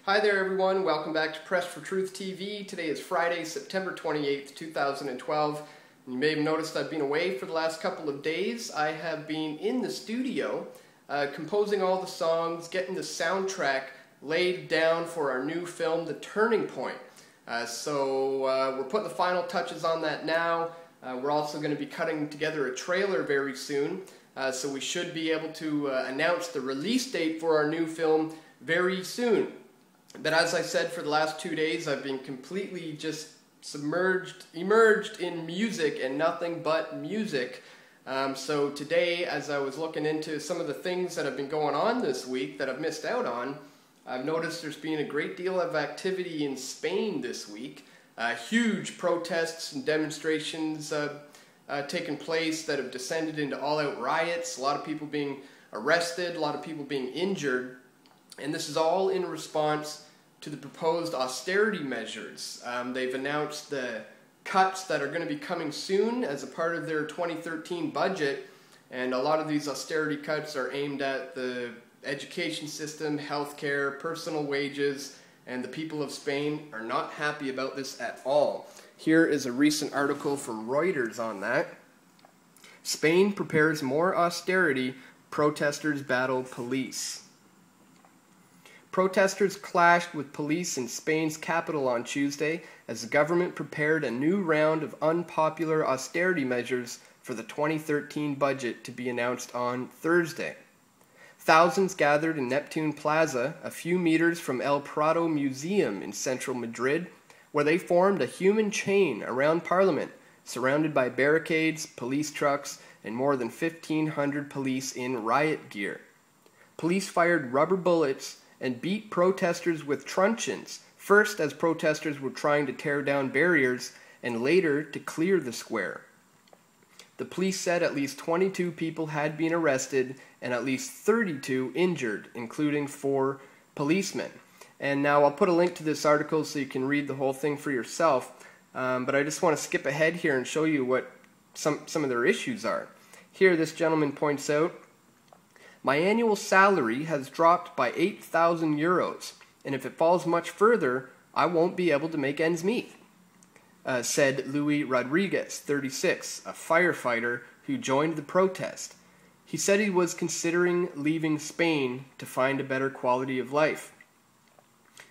Hi there everyone, welcome back to Press for Truth TV. Today is Friday, September 28th, 2012. You may have noticed I've been away for the last couple of days. I have been in the studio composing all the songs, getting the soundtrack laid down for our new film, The Turning Point. We're putting the final touches on that now. We're also going to be cutting together a trailer very soon, so we should be able to announce the release date for our new film very soon. But as I said, for the last 2 days I've been completely just immersed in music and nothing but music. So today, as I was looking into some of the things that have been going on this week that I've missed out on, I've noticed there's been a great deal of activity in Spain this week. Huge protests and demonstrations taking place that have descended into all-out riots, a lot of people being arrested, a lot of people being injured. And this is all in response to the proposed austerity measures. They've announced the cuts that are going to be coming soon as a part of their 2013 budget, and a lot of these austerity cuts are aimed at the education system, healthcare, personal wages, and the people of Spain are not happy about this at all. Here is a recent article from Reuters on that. Spain prepares more austerity, protesters battle police. Protesters clashed with police in Spain's capital on Tuesday as the government prepared a new round of unpopular austerity measures for the 2013 budget to be announced on Thursday. Thousands gathered in Neptune Plaza, a few meters from El Prado Museum in central Madrid, where they formed a human chain around Parliament, surrounded by barricades, police trucks, and more than 1,500 police in riot gear. Police fired rubber bullets and beat protesters with truncheons, first as protesters were trying to tear down barriers, and later to clear the square. The police said at least 22 people had been arrested and at least 32 injured, including 4 policemen. And now I'll put a link to this article so you can read the whole thing for yourself, but I just want to skip ahead here and show you what some of their issues are. Here this gentleman points out, "My annual salary has dropped by 8,000 euros, and if it falls much further, I won't be able to make ends meet," said Luis Rodriguez, 36, a firefighter who joined the protest. He said he was considering leaving Spain to find a better quality of life.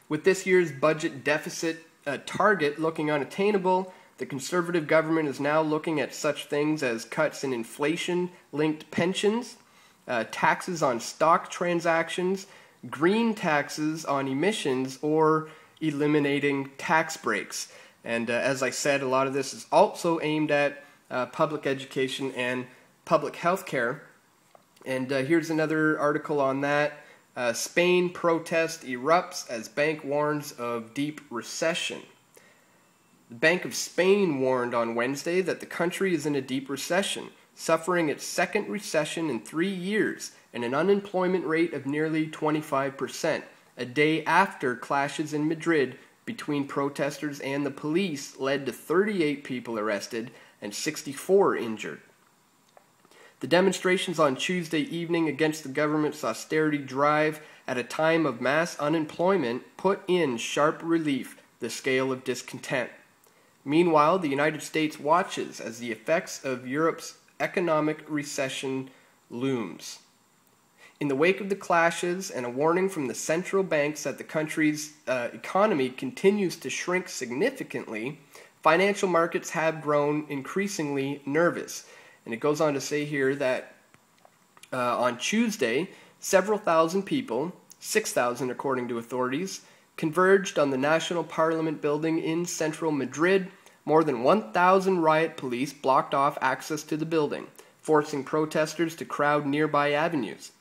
With this year's budget deficit target looking unattainable, the Conservative government is now looking at such things as cuts in inflation-linked pensions, taxes on stock transactions, green taxes on emissions, or eliminating tax breaks. And as I said, a lot of this is also aimed at public education and public health care. And here's another article on that. Spain protest erupts as bank warns of deep recession. The Bank of Spain warned on Wednesday that the country is in a deep recession, suffering its second recession in 3 years and an unemployment rate of nearly 25%, a day after clashes in Madrid between protesters and the police led to 38 people arrested and 64 injured. The demonstrations on Tuesday evening against the government's austerity drive at a time of mass unemployment put in sharp relief the scale of discontent. Meanwhile, the United States watches as the effects of Europe's economic recession looms. In the wake of the clashes and a warning from the central banks that the country's economy continues to shrink significantly, financial markets have grown increasingly nervous. And it goes on to say here that on Tuesday, several thousand people, 6,000 according to authorities, converged on the National Parliament building in central Madrid. More than 1,000 riot police blocked off access to the building, forcing protesters to crowd nearby avenues.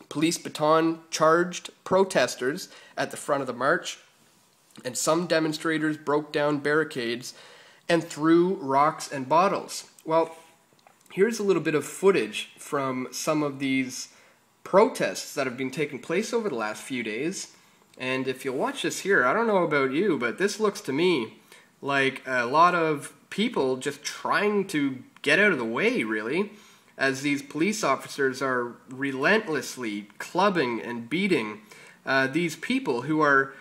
Police baton charged protesters at the front of the march, and some demonstrators broke down barricades and threw rocks and bottles. Well, here's a little bit of footage from some of these protests that have been taking place over the last few days. And if you'll watch this here, I don't know about you, but this looks to me like a lot of people just trying to get out of the way, really, as these police officers are relentlessly clubbing and beating these people who are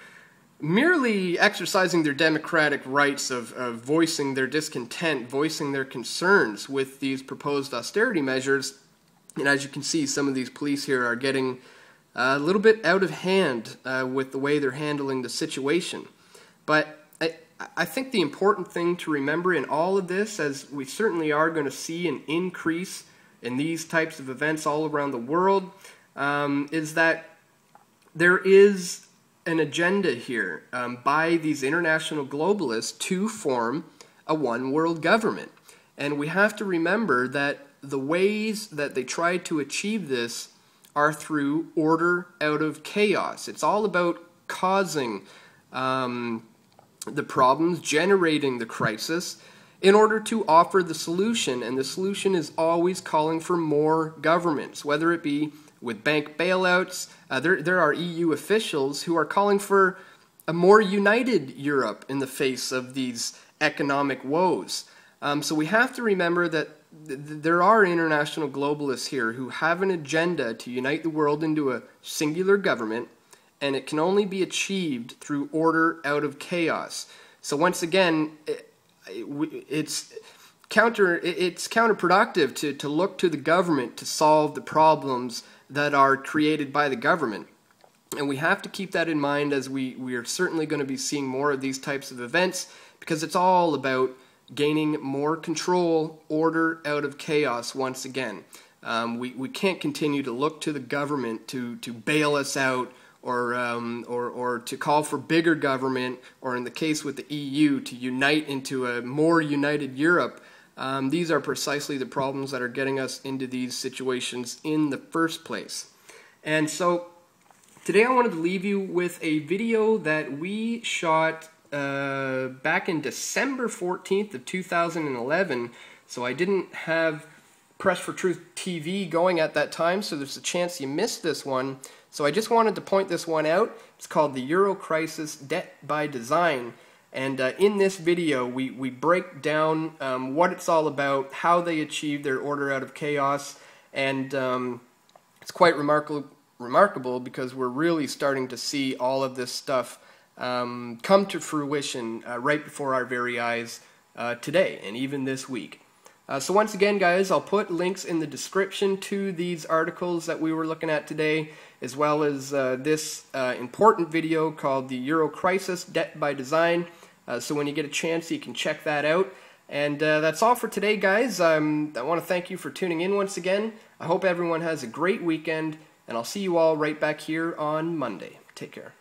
merely exercising their democratic rights of voicing their discontent, voicing their concerns with these proposed austerity measures. And as you can see, some of these police here are getting a little bit out of hand with the way they're handling the situation. But I think the important thing to remember in all of this, as we certainly are going to see an increase in these types of events all around the world, is that there is an agenda here by these international globalists to form a one-world government. And we have to remember that the ways that they try to achieve this are through order out of chaos. It's all about causing the problems, generating the crisis, in order to offer the solution. And the solution is always calling for more governments, whether it be with bank bailouts. There are EU officials who are calling for a more united Europe in the face of these economic woes. So we have to remember that there are international globalists here who have an agenda to unite the world into a singular government, and it can only be achieved through order out of chaos. So once again, it's counterproductive to look to the government to solve the problems that are created by the government. And we have to keep that in mind as we are certainly going to be seeing more of these types of events, because it's all about gaining more control, order out of chaos once again. We can't continue to look to the government to bail us out, or to call for bigger government, or in the case with the EU, to unite into a more united Europe. These are precisely the problems that are getting us into these situations in the first place. And so today I wanted to leave you with a video that we shot back in December 14th of 2011. So I didn't have Press for Truth TV going at that time, so there's a chance you missed this one. So I just wanted to point this one out. It's called the Euro Crisis Debt by Design. And in this video, we break down what it's all about, how they achieve their order out of chaos, and it's quite remarkable because we're really starting to see all of this stuff come to fruition right before our very eyes today and even this week. So once again, guys, I'll put links in the description to these articles that we were looking at today, as well as this important video called the Euro Crisis Debt by Design. So when you get a chance, you can check that out. And that's all for today, guys. I want to thank you for tuning in once again. I hope everyone has a great weekend, and I'll see you all right back here on Monday. Take care.